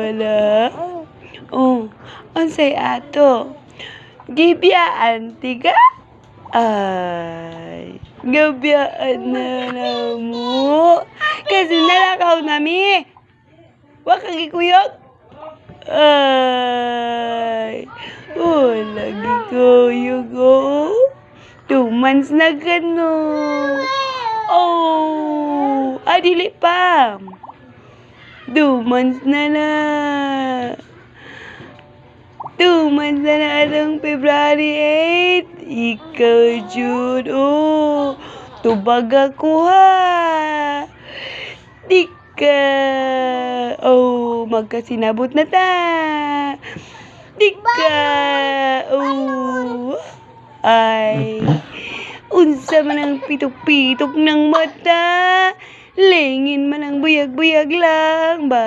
wala. Oh, unsay ato? Gibiyaan tiga? Ay, gabiyaan na mo. Kasi nalakaw nami. Wa ka gikuyog? Ay, lagi kuyog, oh. 2 months na ka, no. Oh, dili pa. 2 months na na. 2 months na na atong February 8. Ikaw, Jud, oh. Tubag ako, ha. Di ka. Oh, magkasinabot na ta. Di ka. Oh. Ay, unsa man ang pitok-pitok ng mata. Lingin man ang buyag-buyag lang ba?